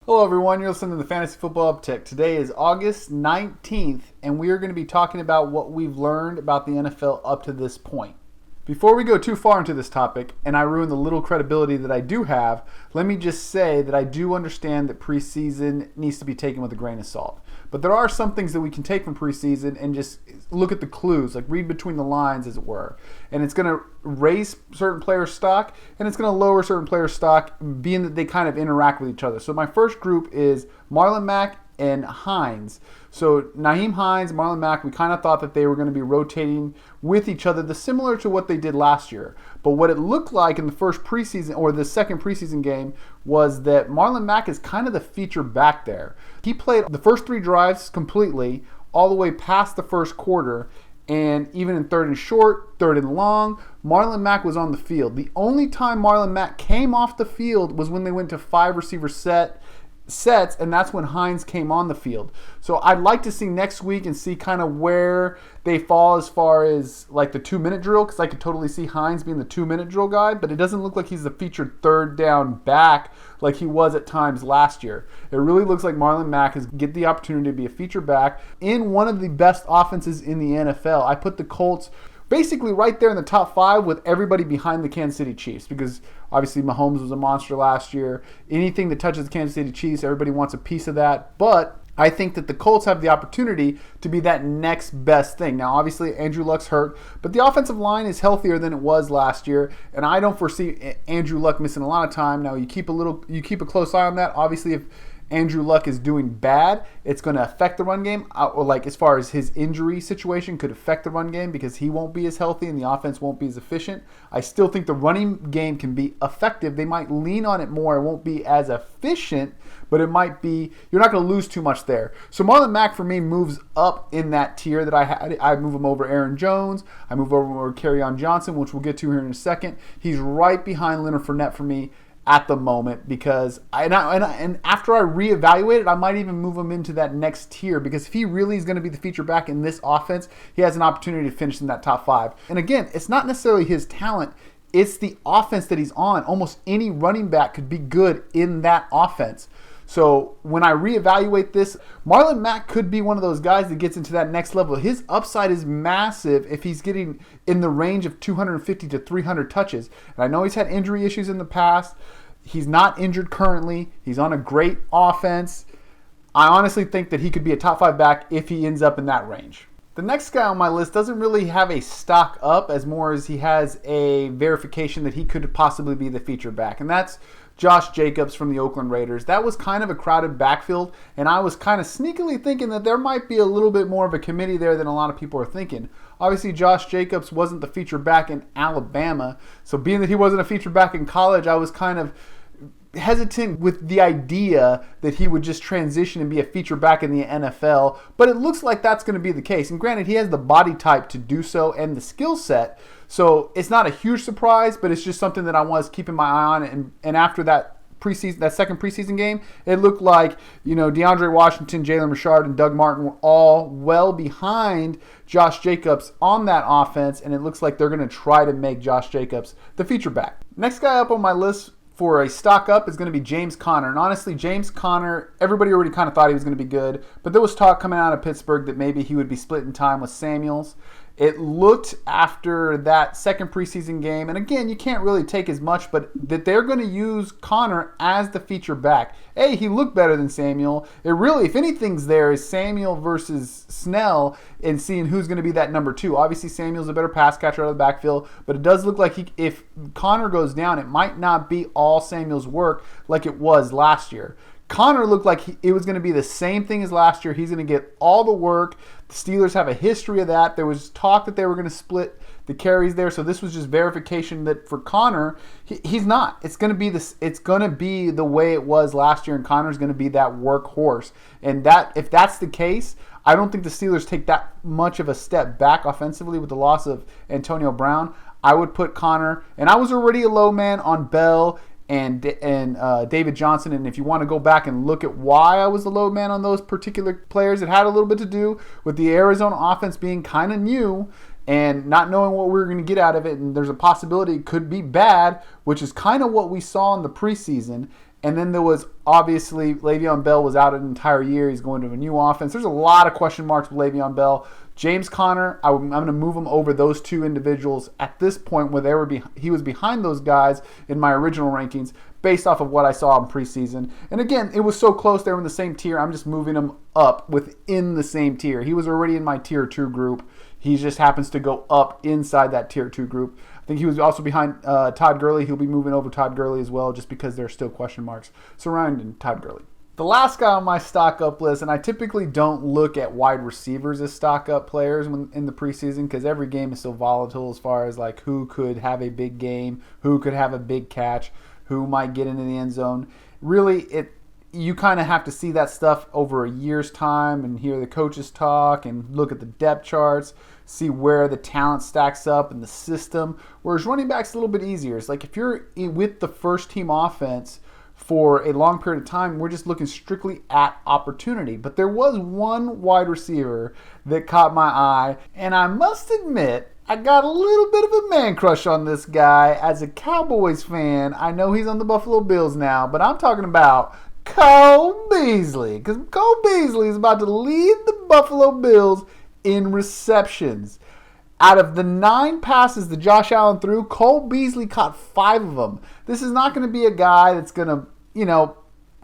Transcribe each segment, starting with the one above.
Hello everyone, you're listening to the Fantasy Football Uptick. Today is August 19th, and we are going to be talking about what we've learned about the NFL up to this point. Before we go too far into this topic, and I ruin the little credibility that I do have, let me just say that I do understand that preseason needs to be taken with a grain of salt. But there are some things that we can take from preseason and just look at the clues, like read between the lines, as it were. And it's going to raise certain players' stock, and it's going to lower certain players' stock, being that they kind of interact with each other. So my first group is Marlon Mack and Hines. So Nyheim Hines, Marlon Mack, we kind of thought that they were going to be rotating with each other, similar to what they did last year. But what it looked like in the first preseason, or the second preseason game, was that Marlon Mack is kind of the feature back there. He played the first three drives completely, all the way past the first quarter, and even in third and short, third and long, Marlon Mack was on the field. The only time Marlon Mack came off the field was when they went to 5 receiver sets, and that's when Hines came on the field. So I'd like to see next week and see kind of where they fall as far as like the 2-minute drill, because I could totally see Hines being the 2-minute drill guy, but it doesn't look like he's the featured third down back like he was at times last year. It really looks like Marlon Mack is get the opportunity to be a feature back in one of the best offenses in the NFL. I put the Colts basically right there in the top 5 with everybody behind the Kansas City Chiefs, because obviously Mahomes was a monster last year. Anything that touches the Kansas City Chiefs, everybody wants a piece of that. But I think that the Colts have the opportunity to be that next best thing. Now, obviously, Andrew Luck's hurt, but the offensive line is healthier than it was last year, and I don't foresee Andrew Luck missing a lot of time. Now, you keep a close eye on that. Obviously, if Andrew Luck is doing bad, it's going to affect the run game, or like as far as his injury situation could affect the run game, because he won't be as healthy and the offense won't be as efficient. I still think the running game can be effective. They might lean on it more. It won't be as efficient, but it might be, you're not going to lose too much there. So Marlon Mack for me moves up in that tier that I had. I move him over Aaron Jones. I move over Kerryon Johnson, which we'll get to here in a second. He's right behind Leonard Fournette for me at the moment, because and after I reevaluate it, I might even move him into that next tier, because if he really is going to be the feature back in this offense, he has an opportunity to finish in that top 5. And again, it's not necessarily his talent, it's the offense that he's on. Almost any running back could be good in that offense. So when I reevaluate this, Marlon Mack could be one of those guys that gets into that next level. His upside is massive if he's getting in the range of 250 to 300 touches. And I know he's had injury issues in the past. He's not injured currently. He's on a great offense. I honestly think that he could be a top 5 back if he ends up in that range. The next guy on my list doesn't really have a stock up, as more as he has a verification that he could possibly be the feature back. And that's Josh Jacobs from the Oakland Raiders. That was kind of a crowded backfield, and I was kind of sneakily thinking that there might be a little bit more of a committee there than a lot of people are thinking. Obviously, Josh Jacobs wasn't the feature back in Alabama, so being that he wasn't a feature back in college, I was kind of hesitant with the idea that he would just transition and be a feature back in the NFL, but it looks like that's going to be the case. And granted, he has the body type to do so and the skill set, so it's not a huge surprise, but it's just something that I was keeping my eye on. And after that second preseason game, it looked like, DeAndre Washington, Jalen Richard, and Doug Martin were all well behind Josh Jacobs on that offense, and it looks like they're going to try to make Josh Jacobs the feature back. Next guy up on my list for a stock up is going to be James Conner. And honestly, James Conner, everybody already kind of thought he was going to be good, but there was talk coming out of Pittsburgh that maybe he would be splitting time with Samuels. It looked after that second preseason game, and again, you can't really take as much, but that they're going to use Conner as the feature back. He looked better than Samuel. It really, if anything's there, is Samuel versus Snell and seeing who's going to be that number 2. Obviously, Samuel's a better pass catcher out of the backfield, but it does look like if Conner goes down, it might not be all Samuel's work like it was last year. Conner looked like it was going to be the same thing as last year. He's going to get all the work. The Steelers have a history of that. There was talk that they were going to split the carries there, so this was just verification that for Conner, he's not. It's going to be this. It's going to be the way it was last year, and Conner's going to be that workhorse. And that, if that's the case, I don't think the Steelers take that much of a step back offensively with the loss of Antonio Brown. I would put Conner, and I was already a low man on Bell and David Johnson. And if you want to go back and look at why I was the low man on those particular players, it had a little bit to do with the Arizona offense being kind of new and not knowing what we were going to get out of it. And there's a possibility it could be bad, which is kind of what we saw in the preseason. And then there was obviously Le'Veon Bell was out an entire year. He's going to a new offense. There's a lot of question marks with Le'Veon Bell. James Conner, I'm going to move him over those two individuals at this point where he was behind those guys in my original rankings based off of what I saw in preseason. And again, it was so close. They were in the same tier. I'm just moving him up within the same tier. He was already in my tier 2 group. He just happens to go up inside that tier 2 group. I think he was also behind Todd Gurley. He'll be moving over Todd Gurley as well, just because there's still question marks surrounding Todd Gurley. The last guy on my stock up list, and I typically don't look at wide receivers as stock up players in the preseason because every game is so volatile as far as like who could have a big game, who could have a big catch, who might get into the end zone. Really, you kind of have to see that stuff over a year's time and hear the coaches talk and look at the depth charts, see where the talent stacks up in the system. Whereas running back's a little bit easier. It's like if you're with the first team offense for a long period of time, we're just looking strictly at opportunity. But there was one wide receiver that caught my eye, and I must admit, I got a little bit of a man crush on this guy. As a Cowboys fan, I know he's on the Buffalo Bills now, but I'm talking about Cole Beasley, because Cole Beasley is about to lead the Buffalo Bills in receptions. Out of the 9 passes that Josh Allen threw, Cole Beasley caught 5 of them. This is not going to be a guy that's going to,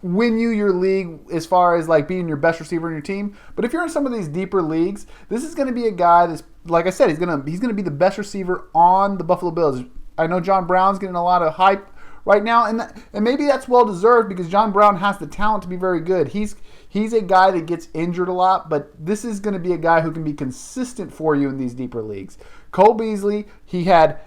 win you your league as far as like being your best receiver in your team. But if you're in some of these deeper leagues, this is going to be a guy that's, like I said, he's going to be the best receiver on the Buffalo Bills. I know John Brown's getting a lot of hype right now, and maybe that's well deserved because John Brown has the talent to be very good. He's a guy that gets injured a lot, but this is going to be a guy who can be consistent for you in these deeper leagues. Cole Beasley, he had,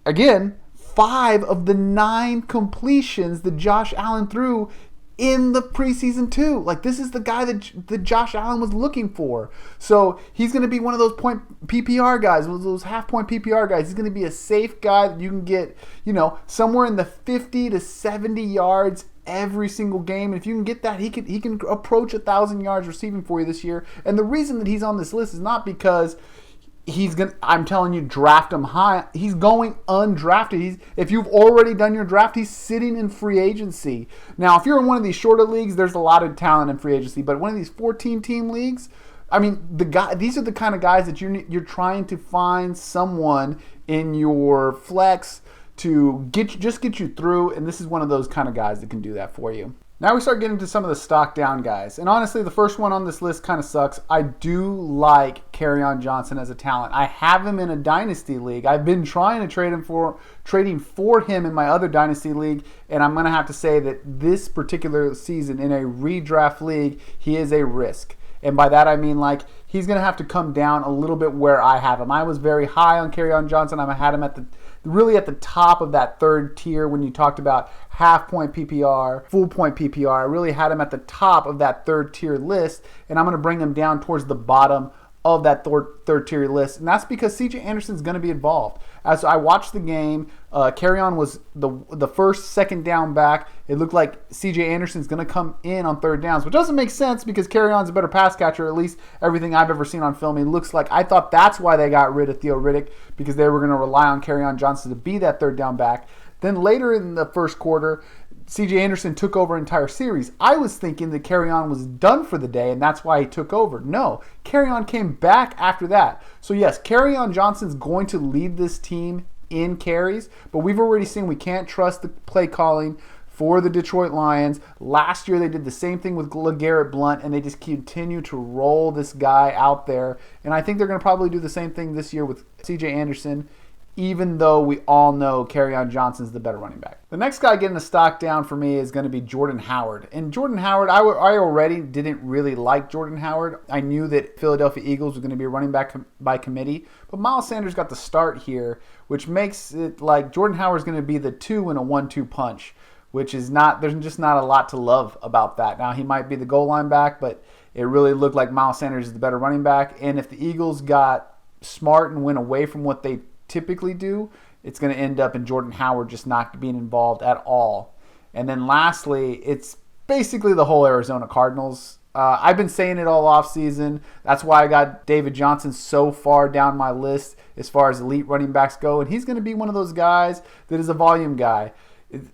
again, 5 of the 9 completions that Josh Allen threw in the preseason too. Like, this is the guy that Josh Allen was looking for. So he's going to be one of those point PPR guys, those half-point PPR guys. He's going to be a safe guy that you can get, somewhere in the 50 to 70 yards every single game. And if you can get that, he can approach 1,000 yards receiving for you this year. And the reason that he's on this list is not because I'm telling you, draft him high. He's going undrafted. If you've already done your draft, he's sitting in free agency. Now, if you're in one of these shorter leagues, there's a lot of talent in free agency. But one of these 14-team leagues, these are the kind of guys that you're trying to find someone in your flex to get you through. And this is one of those kind of guys that can do that for you. Now we start getting to some of the stock down guys. And honestly, the first one on this list kind of sucks. I do like Kerryon Johnson as a talent. I have him in a dynasty league. I've been trying to trading for him in my other dynasty league, and I'm going to have to say that this particular season in a redraft league, he is a risk. And by that I mean like he's going to have to come down a little bit where I have him. I was very high on Kerryon Johnson. I had him at the top of that third tier when you talked about half-point PPR, full-point PPR. I really had him at the top of that third tier list, and I'm going to bring him down towards the bottom of that third tier list, and that's because C.J. Anderson's going to be involved. As I watched the game, Kerryon was the first second down back. It looked like C.J. Anderson's going to come in on third downs, which doesn't make sense because Kerryon's a better pass catcher, at least everything I've ever seen on film. It looks like I thought that's why they got rid of Theo Riddick, because they were going to rely on Kerryon Johnson to be that third down back. Then later in the first quarter, C.J. Anderson took over an entire series. I was thinking that Kerryon was done for the day, and that's why he took over. No, Kerryon came back after that. So yes, Kerryon Johnson's going to lead this team in carries, but we've already seen we can't trust the play calling for the Detroit Lions. Last year they did the same thing with LeGarrette Blount, and they just continue to roll this guy out there. And I think they're going to probably do the same thing this year with C.J. Anderson, even though we all know Kerryon Johnson's the better running back. The next guy getting a stock down for me is going to be Jordan Howard. And Jordan Howard, I already didn't really like Jordan Howard. I knew that Philadelphia Eagles was going to be a running back by committee. But Miles Sanders got the start here, which makes it like Jordan Howard's going to be the 2 in a 1-2 punch, which is not, there's just not a lot to love about that. Now, he might be the goal line back, but it really looked like Miles Sanders is the better running back. And if the Eagles got smart and went away from what they typically do, it's going to end up in Jordan Howard just not being involved at all. And then lastly, it's basically the whole Arizona Cardinals. I've been saying it all off season. That's why I got David Johnson so far down my list as far as elite running backs go. And he's going to be one of those guys that is a volume guy.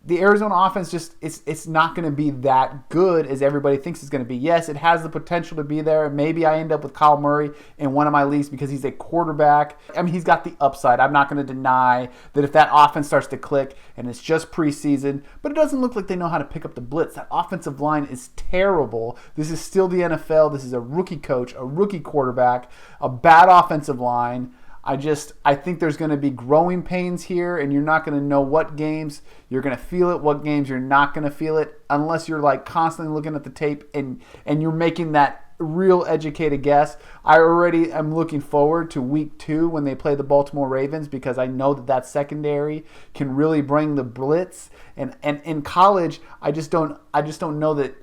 the Arizona offense just it's not going to be that good as everybody thinks it's going to be. Yes, it has the potential to be there. Maybe I end up with Kyle Murray in one of my leagues because he's a quarterback. I mean, he's got the upside. I'm not going to deny that if that offense starts to click, and it's just preseason, but it doesn't look like they know how to pick up the blitz. That offensive line is terrible. This is still the NFL. This is a rookie coach, a rookie quarterback, a bad offensive line. I think there's going to be growing pains here, and you're not going to know what games you're going to feel it, what games you're not going to feel it, unless you're like constantly looking at the tape and you're making that real educated guess. I already am looking forward to week 2 when they play the Baltimore Ravens, because I know that secondary can really bring the blitz. And in college, I just don't know that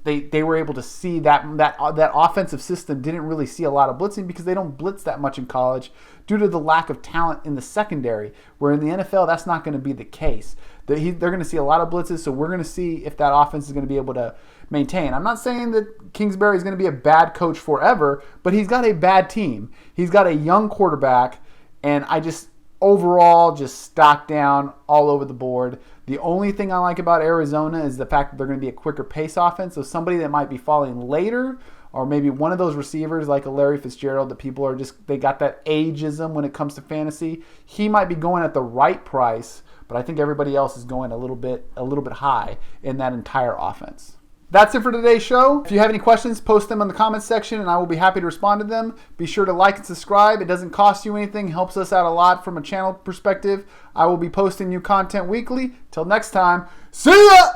they were able to see that offensive system didn't really see a lot of blitzing, because they don't blitz that much in college due to the lack of talent in the secondary, where in the NFL that's not going to be the case. They're going to see a lot of blitzes, so we're going to see if that offense is going to be able to maintain. I'm not saying that Kingsbury is going to be a bad coach forever, but he's got a bad team. He's got a young quarterback, and overall just stock down all over the board. The only thing I like about Arizona is the fact that they're going to be a quicker pace offense. So somebody that might be falling later, or maybe one of those receivers like a Larry Fitzgerald that people are they got that ageism when it comes to fantasy. He might be going at the right price, but I think everybody else is going a little bit high in that entire offense. That's it for today's show. If you have any questions, post them in the comments section and I will be happy to respond to them. Be sure to like and subscribe. It doesn't cost you anything. Helps us out a lot from a channel perspective. I will be posting new content weekly. Till next time, see ya!